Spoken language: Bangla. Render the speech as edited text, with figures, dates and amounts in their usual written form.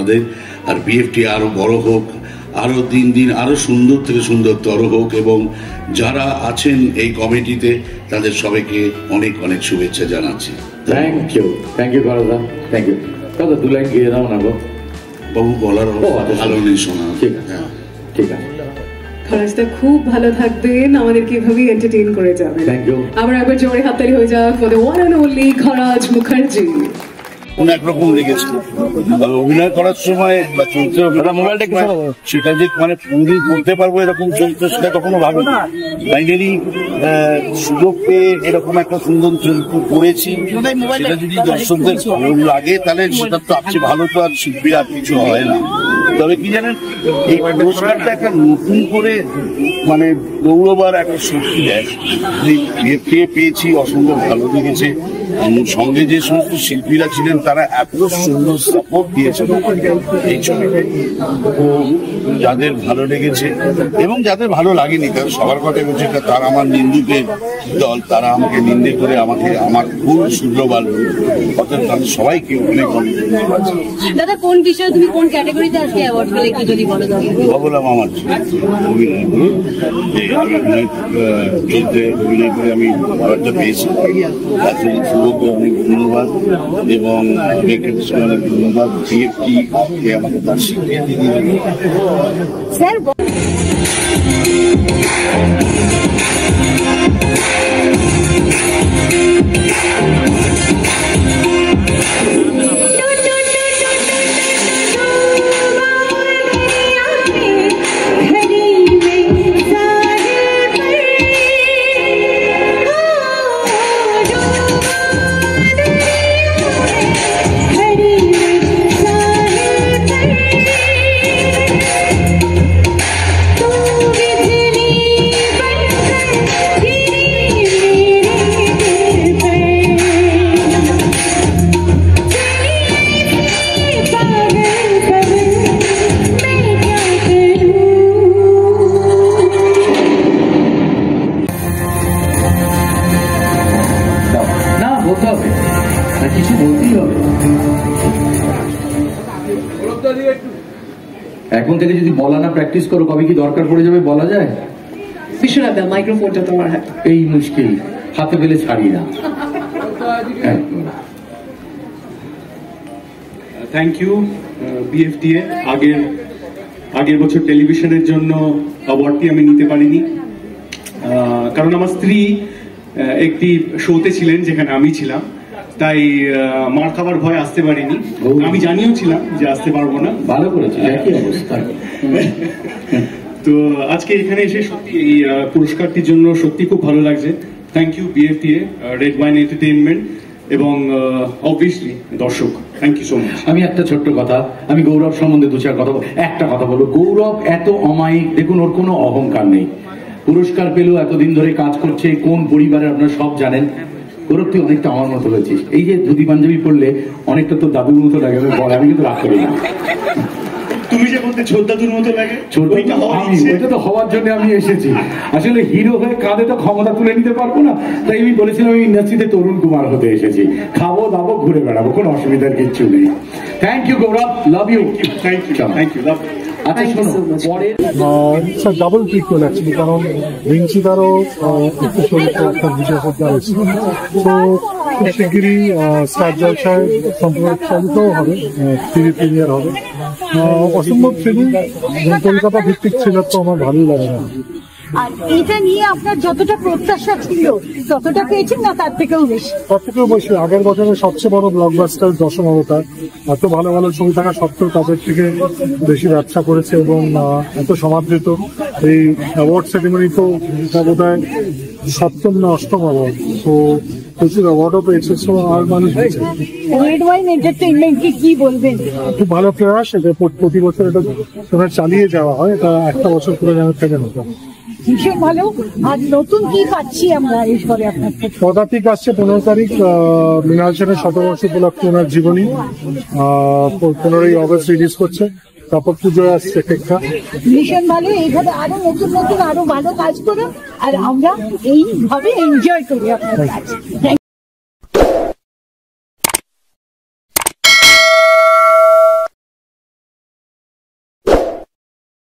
আপনাদের। আর বিএফটি আরো বড় হোক, আরো দিন দিন আরো সুন্দর থেকে সুন্দরতর হোক, এবং যারা আছেন এই কমিটিতে তাদের সবাইকে অনেক অনেক শুভেচ্ছা জানাচ্ছি। থ্যাংক ইউ দাদা, থ্যাংক ইউ দাদা। 2 লাইন গিয়ে দাও না গো বাবু, বলার ভালো নেই শোনা। ঠিক আছে, ঠিক আছে। খরাজদা খুব ভালো থাকবেন, আমাদেরকে এভাবেই এন্টারটেইন করে যাবেন। Thank you. আমরা একবার জোরে হাততালি হয়ে যাক for the one and only Kharaj Mukherjee. একরকম লেগেছে অভিনয় করার সময় বা চরিত্রে সেটা যে মানে পুরোদিন করতে পারবো এরকম চরিত্র, সেটা কখনো ভাবে না। ফাইনালি সুযোগ পেয়ে এরকম একটা সুন্দর চরিত্র করেছি, সেটা যদি দর্শকদের ভালো লাগে তাহলে সেটা তো আপনি ভালো, তো আর শিল্পী আর কিছু হয় না। তবে কি জানেন, এই পুরস্কারটা একটা নতুন করে মানে গৌরবার একটা শক্তি দেয়। পেয়েছি, অসম্ভব ভালো লেগেছে। সঙ্গে যে সমস্ত শিল্পীরা ছিলেন তারা এত সুন্দর সাপোর্ট দিয়েছেন এই ছবিতে। তো যাদের ভালো লেগেছে এবং যাদের ভালো লাগেনি, তাদের সবার কথা বলছে, তারা আমার নিন্দুকের দল, তারা আমাকে নিন্দে করে আমার ভুল শুভ্রবাল, অর্থাৎ তাদের সবাইকে অনেক অনেক ধন্যবাদ। দাদা, কোন বিষয়ে তুমি কোন ক্যাটাগরিতে আজকে অ্যাওয়ার্ড পেলে একটু যদি বলো। বললাম আমার অভিনয় করে, অভিনয় করে আমি অ্যাওয়ার্ডটা পেয়েছি। শুভকে অনেক ধন্যবাদ এবং অনেক ধন্যবাদ। বিএফটি আমাকে তার স্বীকৃতি দিলেন। স্যার, কিছু বলতেই হবে। এখন থেকে যদি বলা না প্র্যাকটিস করো, কবে কি দরকার পড়ে যাবে বলা যায়? বিশ্বনাথ দা, মাইক্রোফোনটা তোমার হাতে। এই মুশকিল, হাতে পেলে ছাড়ি না। Thank you BFTA. আগের বছর টেলিভিশনের জন্য অ্যাওয়ার্ডটি আমি নিতে পারিনি, কারণ আমার স্ত্রী একটি শোতে ছিলেন যেখানে আমি ছিলাম, তাই মার খাবার ভয় আসতে পারিনি। আমি জানিও ছিলাম যে আসতে পারবো না। ভালো করেছি, একই অবস্থা। তো আজকে এখানে এসে সত্যি এই পুরস্কারটির জন্য সত্যি খুব ভালো লাগছে। Thank you BFTA, red wine entertainment এবং অবভিয়াসলি দর্শক। Thank you so much. আমি একটা ছোট্ট কথা, আমি গৌরব সম্বন্ধে 2-4 কথা একটা কথা বলবো। গৌরব এত অমায়িক, দেখুন ওর কোনো অহংকার নেই। পুরস্কার পেলেও এতদিন ধরে কাজ করছে, কোন পরিবারে আপনারা সব জানেন। গৌরব, তুই অনেকটা আমার মতো হয়েছিস। এই যে ধুতি পাঞ্জাবি পড়লে অনেকটা তো দাদুর মতো লাগে, আমি কিন্তু রাগ করি না। তুমি যে বলতে ছোটদাদুর মতো লাগে, ওইটা তো হওয়ার জন্য আমি এসেছি। আসলে হিরো হয়ে কাঁধে তো ক্ষমতা তুলে নিতে পারবো না, তাই আমি বলেছিলাম আমি ইন্ডাস্ট্রিতে তরুণ কুমার হতে এসেছি। খাবো দাবো, ঘুরে বেড়াবো, কোনো অসুবিধার কিচ্ছু নেই। Thank you Gaurav, love you. Thank you, thank you, love. আচ্ছা শোনো, পরের স্যার ডাবল ট্রিটমেন্ট অ্যাকচুয়ালি, কারণ রিঞ্চিদারও একটু শরীরটা একটা বিষয় করতে হয়েছে। তো খুব শিগগিরই স্টার জলসায় সম্প্রচারিতও হবে, প্রিমিয়ার হবে। অসম্ভব ফিল্ম, কলকাতা ভিত্তিক ছিল, তো আমার ভালোই লাগে না। আর এটা নিয়ে আপনার যতটা প্রত্যাশা ছিল ততটা পেয়েছেন না তার থেকেও বেশি? তার থেকেও বেশি। আগের বছরের সবচেয়ে বড় ব্লকবাস্টার দশম অবতার, এত ভালো ভালো ছবি থাকা সত্ত্বেও তাদের থেকে বেশি ব্যবসা করেছে এবং এত সমাদৃত। এই অ্যাওয়ার্ড সেরিমনি তো বোধ হয় 7ম না 8ম অ্যাওয়ার্ড, তো প্রচুর অ্যাওয়ার্ডও পেয়েছে। আর মানুষ রেড ওয়াইন এন্টারটেইনমেন্টকে কি বলবেন? খুব ভালো প্রয়াস, এটা প্রতি বছর এটা চালিয়ে যাওয়া হয়, এটা একটা বছর করে যেন থেকে না। ভীষণ ভালো। আর নতুন কি পাচ্ছি আমরা এরপরে আপনার? পদাতিক আসছে 15 তারিখ, মৃণাল সেনের 100 বর্ষ উপলক্ষে ওনার জীবনী 15ই অগস্ট রিলিজ করছে। তারপর পুজোয় আসছে টেক্কা। ভীষণ ভালো। এইভাবে আরো নতুন নতুন আরো ভালো কাজ করুন, আর আমরা এইভাবে এনজয় করি আপনার কাজ।